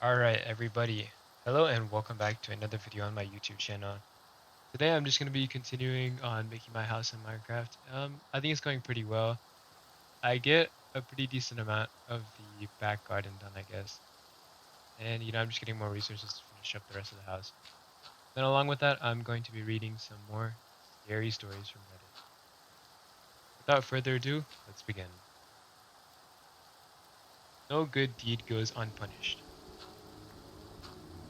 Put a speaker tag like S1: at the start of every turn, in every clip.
S1: Alright everybody, hello and welcome back to another video on my YouTube channel. Today I'm just going to be continuing on making my house in Minecraft. I think it's going pretty well. I get a pretty decent amount of the back garden done, I guess. And I'm just getting more resources to finish up the rest of the house. Then along with that, I'm going to be reading some more scary stories from Reddit. Without further ado, let's begin. No good deed goes unpunished.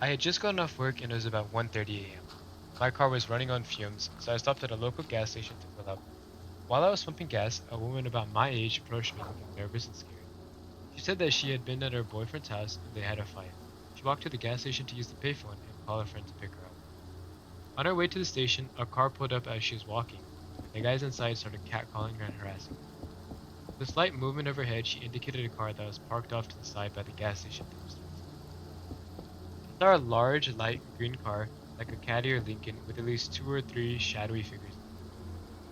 S1: I had just gotten off work and it was about 1:30 a.m. My car was running on fumes, so I stopped at a local gas station to fill up. While I was pumping gas, a woman about my age approached me looking nervous and scared. She said that she had been at her boyfriend's house and they had a fight. She walked to the gas station to use the payphone and call a friend to pick her up. On her way to the station, a car pulled up as she was walking, and the guys inside started catcalling her and harassing her. With a slight movement of her head, she indicated a car that was parked off to the side by the gas station dumpsters. She saw a large, light green car, like a Caddy or Lincoln, with at least two or three shadowy figures.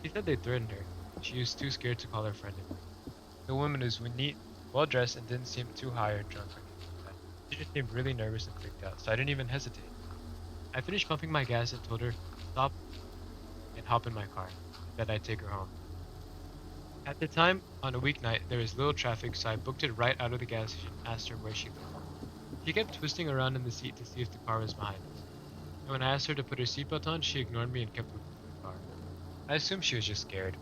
S1: She said they threatened her. She was too scared to call her friend and leave. The woman was neat, well dressed, and didn't seem too high or drunk or anything like that. She just seemed really nervous and freaked out, so I didn't even hesitate. I finished pumping my gas and told her stop and hop in my car, and that I'd take her home. At the time, on a weeknight, there was little traffic, so I booked it right out of the gas station and asked her where she lived. She kept twisting around in the seat to see if the car was behind us. And when I asked her to put her seatbelt on, she ignored me and kept looking at the car. I assumed she was just scared.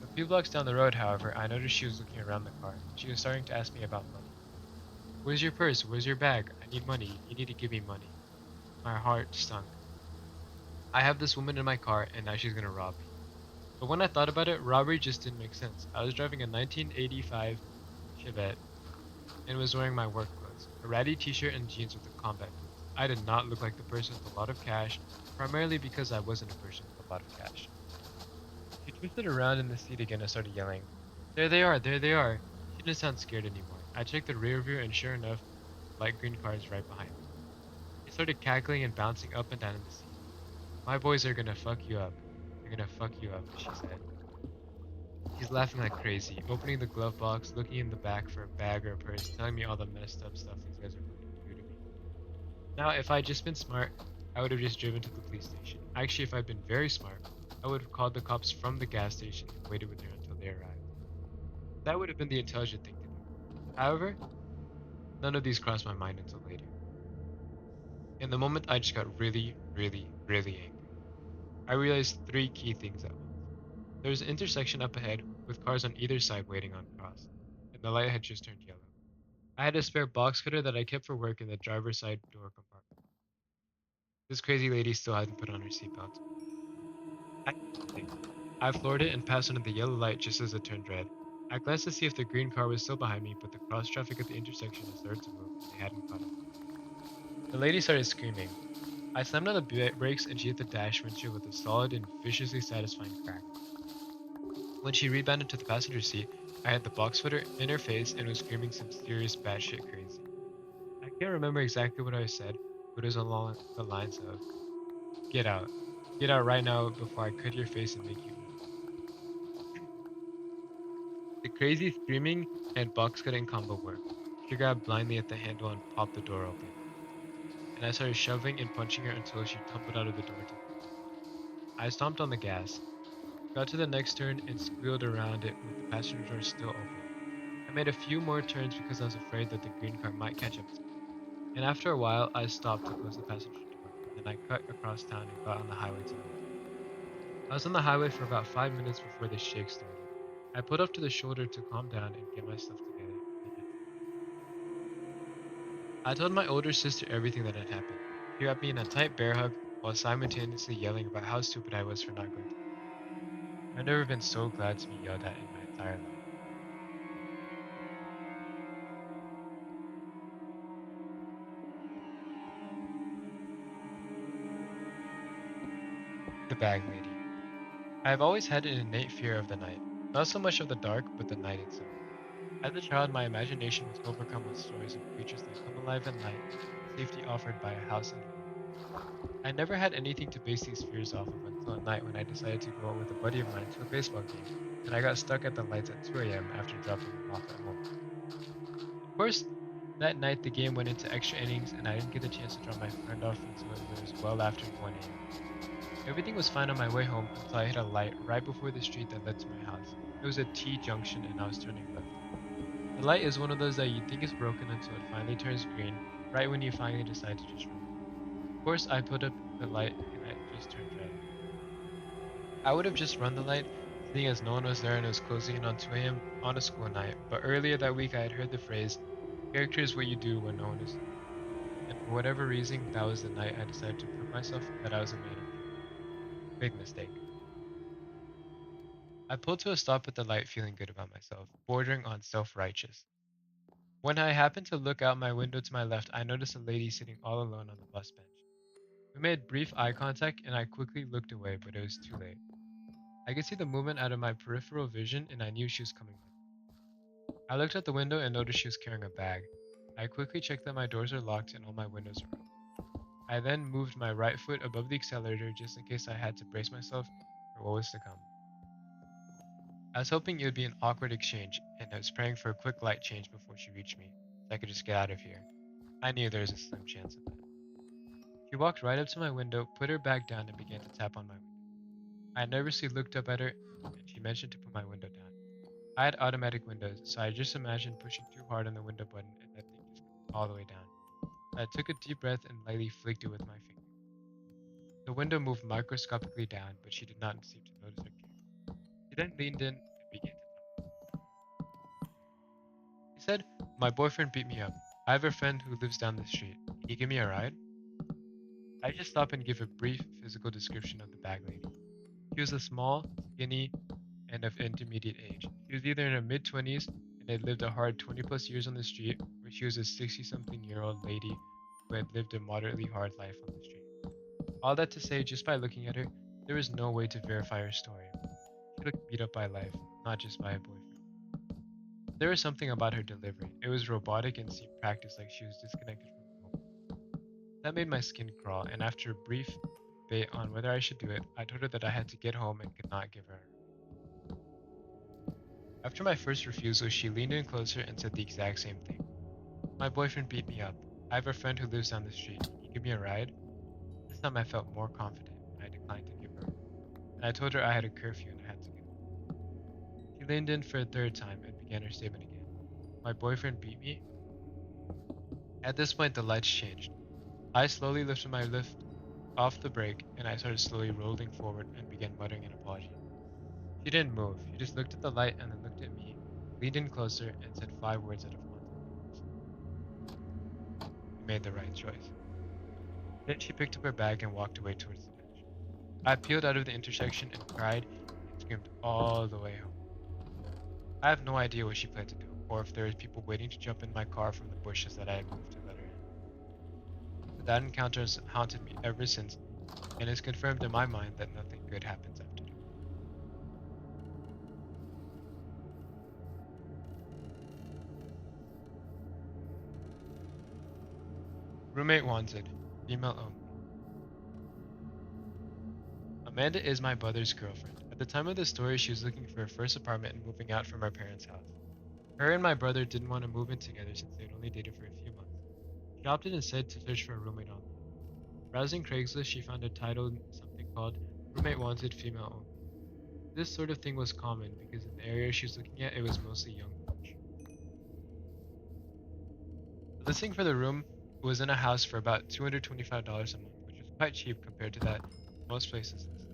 S1: A few blocks down the road, however, I noticed she was looking around the car. She was starting to ask me about money. Where's your purse? Where's your bag? I need money. You need to give me money. My heart sunk. I have this woman in my car, and now she's gonna rob me. But when I thought about it, robbery just didn't make sense. I was driving a 1985 Chevette and was wearing my work clothes, a ratty t-shirt and jeans with a combat boots. I did not look like the person with a lot of cash, primarily because I wasn't a person with a lot of cash. She twisted around in the seat again and started yelling, there they are, there they are. She didn't sound scared anymore. I checked the rear view and sure enough, the light green car is right behind me. She started cackling and bouncing up and down in the seat. My boys are gonna fuck you up. They're gonna fuck you up, she said. She's laughing like crazy, opening the glove box, looking in the back for a bag or a purse, telling me all the messed up stuff these guys are going to do to me. Now, if I'd just been smart, I would have just driven to the police station. Actually, if I'd been very smart, I would have called the cops from the gas station and waited with her until they arrived. That would have been the intelligent thing to do. However, none of these crossed my mind until later. In the moment, I just got really, really, really angry. I realized three key things at once. There was an intersection up ahead with cars on either side waiting on cross, and the light had just turned yellow. I had a spare box cutter that I kept for work in the driver's side door compartment. This crazy lady still hadn't put on her seatbelt. I hesitated. I floored it and passed under the yellow light just as it turned red. I glanced to see if the green car was still behind me, but the cross traffic at the intersection had started to move and they hadn't caught up. The lady started screaming. I slammed on the brakes and she hit the dash windshield with a solid and viciously satisfying crack. When she rebounded to the passenger seat, I had the box cutter in her face and was screaming some serious batshit crazy. I can't remember exactly what I said, but it was along the lines of, get out. Get out right now before I cut your face and make you eat me. The crazy screaming and box cutting combo worked. She grabbed blindly at the handle and popped the door open, and I started shoving and punching her until she tumbled out of the door to the ground. I stomped on the gas, got to the next turn, and squealed around it with the passenger door still open. I made a few more turns because I was afraid that the green car might catch up to me, and after a while I stopped to close the passenger door, and then I cut across town and got on the highway to home. I was on the highway for about 5 minutes before the shake started. I pulled up to the shoulder to calm down and get my stuff together, then head to home. I told my older sister everything that had happened. She wrapped me in a tight bear hug while simultaneously yelling about how stupid I was for not going to the police. I've never been so glad to be yelled at in my entire life. The bag lady. I have always had an innate fear of the night. Not so much of the dark, but the night itself. As a child, my imagination was overcome with stories of creatures that come alive at night and the safety offered by a house in the woods. I never had anything to base these fears off of until at night when I decided to go out with a buddy of mine to a baseball game, and I got stuck at the lights at 2 a.m. after dropping him off at home. Of course, That night, the game went into extra innings, and I didn't get the chance to drop my friend off until it was well after 1 a.m. Everything was fine on my way home until I hit a light right before the street that led to my house. It was a T junction, and I was turning left. The light is one of those that you think is broken until it finally turns green, right when you finally decide to just run. Of course, I put up the light, and it just turned red. I would have just run the light, seeing as no one was there and it was closing in on 2 a.m. on a school night, but earlier that week I had heard the phrase, character is what you do when no one is looking. And for whatever reason, that was the night I decided to prove myself that I was a man of character. Big mistake. I pulled to a stop at the light feeling good about myself, bordering on self-righteous. When I happened to look out my window to my left, I noticed a lady sitting all alone on the bus bench. We made brief eye contact and I quickly looked away, but it was too late. I could see the movement out of my peripheral vision and I knew she was coming back. I looked out the window and noticed she was carrying a bag. I quickly checked that my doors are locked and all my windows are up. I then moved my right foot above the accelerator just in case I had to brace myself for what was to come. I was hoping it would be an awkward exchange, and I was praying for a quick light change before she reached me, so I could just get out of here. I knew there was a slim chance of that. She walked right up to my window, put her bag down, and began to tap on my window. I nervously looked up at her, and she mentioned to put my window down. I had automatic windows, so I just imagined pushing too hard on the window button and that thing just coming all the way down. I took a deep breath and lightly flicked it with my finger. The window moved microscopically down, but she did not seem to notice or care. She then leaned in and began to talk. She said, my boyfriend beat me up. I have a friend who lives down the street. Can you give me a ride? I just stopped and gave a brief physical description of the bag lady. She was a small, skinny, and of intermediate age. She was either in her mid 20s and had lived a hard 20 plus years on the street, or she was a 60 something year old lady who had lived a moderately hard life on the street. All that to say, just by looking at her, there was no way to verify her story. She looked beat up by life, not just by a boyfriend. There was something about her delivery. It was robotic and seemed practiced like she was disconnected from the moment. That made my skin crawl, and after a brief debate on whether I should do it, I told her that I had to get home and could not give her a ride. After my first refusal, she leaned in closer and said the exact same thing. My boyfriend beat me up. I have a friend who lives down the street. Can you give me a ride? This time I felt more confident, and I declined to give her a ride. And I told her I had a curfew and I had to get home. She leaned in for a third time and began her statement again. My boyfriend beat me? At this point, the lights changed. I slowly lifted my lift off the brake, and I started slowly rolling forward and began muttering an apology. She didn't move. She just looked at the light and then looked at me, leaned in closer, and said 5 words out of context. You made the right choice. Then she picked up her bag and walked away towards the bench. I peeled out of the intersection and cried and screamed all the way home. I have no idea what she planned to do, or if there was people waiting to jump in my car from the bushes that I had moved to let her in. But that encounter has haunted me ever since, and has confirmed in my mind that nothing good happens after dark. Roommate wanted, female only. Amanda is my brother's girlfriend. At the time of the story, she was looking for her first apartment and moving out from her parents' house. Her and my brother didn't want to move in together since they'd only dated for a few months. She opted instead to search for a roommate online. Browsing Craigslist, she found a title something called Roommate Wanted Female Only. This sort of thing was common because in the area she was looking at, it was mostly young bunch. The listing for the room was in a house for about $225 a month, which was quite cheap compared to that most places list.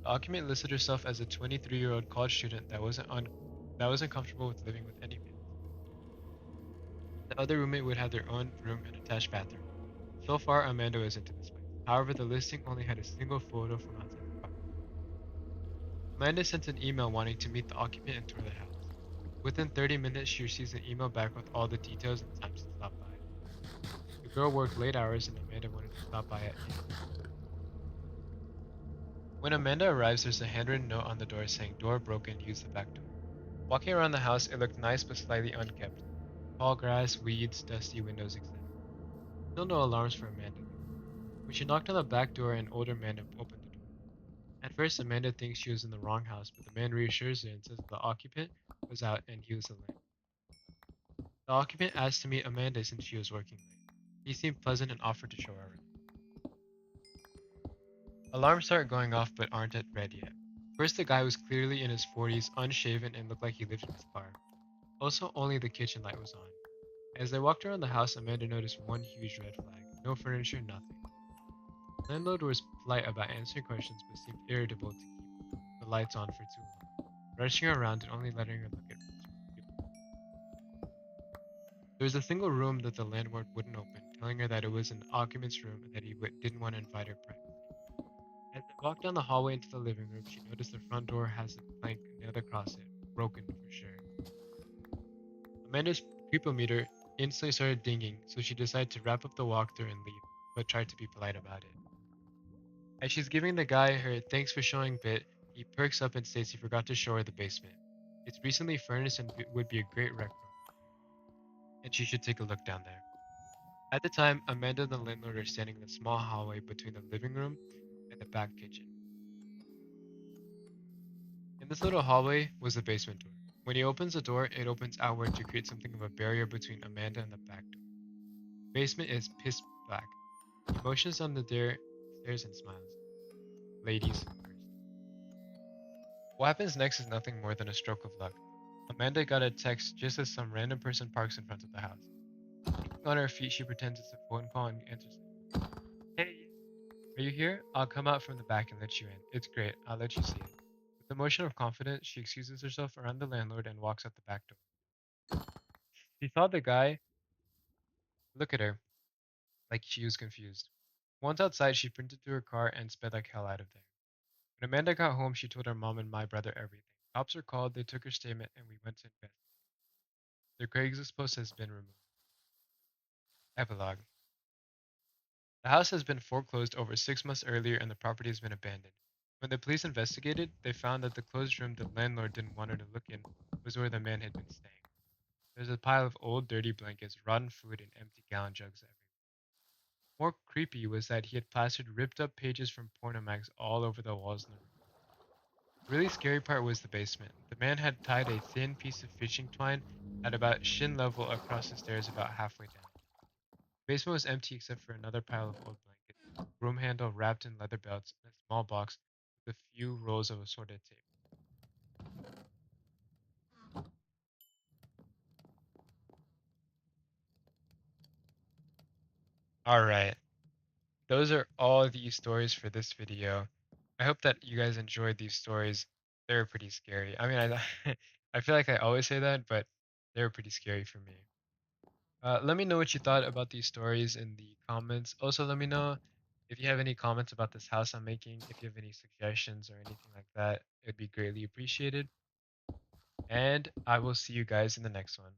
S1: The occupant listed herself as a 23-year-old college student that wasn't comfortable with living with any males. The other roommate would have their own room and attached bathroom. So far, Amanda was into this place. However, the listing only had a single photo from outside the property. Amanda sent an email wanting to meet the occupant and tour the house. Within 30 minutes, she receives an email back with all the details and times to stop by. The girl worked late hours and Amanda wanted to stop by at 8. When Amanda arrives, there's a handwritten note on the door saying door broken, use the back door. Walking around the house, it looked nice but slightly unkept. Tall grass, weeds, dusty windows, etc. Still no alarms for Amanda though. When she knocked on the back door, an older man opened the door. At first, Amanda thinks she was in the wrong house, but the man reassures her and says the occupant was out and he was alone. The occupant asked to meet Amanda since she was working late. He seemed pleasant and offered to show her around. Alarms start going off but aren't at red yet. First, the guy was clearly in his 40s, unshaven, and looked like he lived in his car. Also, only the kitchen light was on. As they walked around the house, Amanda noticed one huge red flag. No furniture, nothing. The landlord was polite about answering questions but seemed irritable to keep the lights on for too long, rushing her around and only letting her look at rooms she really wanted. There was a single room that the landlord wouldn't open, telling her that it was an occupant's room and that he didn't want to invite her privacy. As they walked down the hallway into the living room, she noticed the front door has a plank nailed across it, broken for sure. Amanda's creepometer instantly started dinging, so she decided to wrap up the walkthrough and leave, but tried to be polite about it. As she's giving the guy her thanks for showing bit, he perks up and states he forgot to show her the basement. It's recently furnished and would be a great rec room, and she should take a look down there. At the time, Amanda and the landlord are standing in the small hallway between the living room and the back kitchen. In this little hallway was the basement door. When he opens the door, it opens outward to create something of a barrier between Amanda and the back door. The basement is pitch black. He motions down the stairs and smiles. Ladies first. What happens next is nothing more than a stroke of luck. Amanda got a text just as some random person parks in front of the house. Thinking on her feet, she pretends it's a phone call and answers it. Hey, are you here? I'll come out from the back and let you in. It's great. I'll let you see it. With a motion of confidence, she excuses herself around the landlord and walks out the back door. She saw the guy look at her like she was confused. Once outside, she sprinted to her car and sped like hell out of there. When Amanda got home, she told her mom and my brother everything. Cops were called, they took her statement, and we went to investigate. The Craigslist post has been removed. Epilogue. The house has been foreclosed over 6 months earlier and the property has been abandoned. When the police investigated, they found that the closed room the landlord didn't want her to look in was where the man had been staying. There's a pile of old, dirty blankets, rotten food, and empty gallon jugs everywhere. More creepy was that he had plastered ripped up pages from Pornomags all over the walls in the room. The really scary part was the basement. The man had tied a thin piece of fishing twine at about shin level across the stairs about halfway down. The basement was empty except for another pile of old blankets, a broom handle wrapped in leather belts, and a small box with a few rolls of assorted tape. Alright, those are all the stories for this video. I hope that you guys enjoyed these stories. They were pretty scary. I mean, I feel like I always say that, but they were pretty scary for me. Let me know what you thought about these stories in the comments. Also, let me know if you have any comments about this house I'm making, if you have any suggestions or anything like that. It'd be greatly appreciated. And I will see you guys in the next one.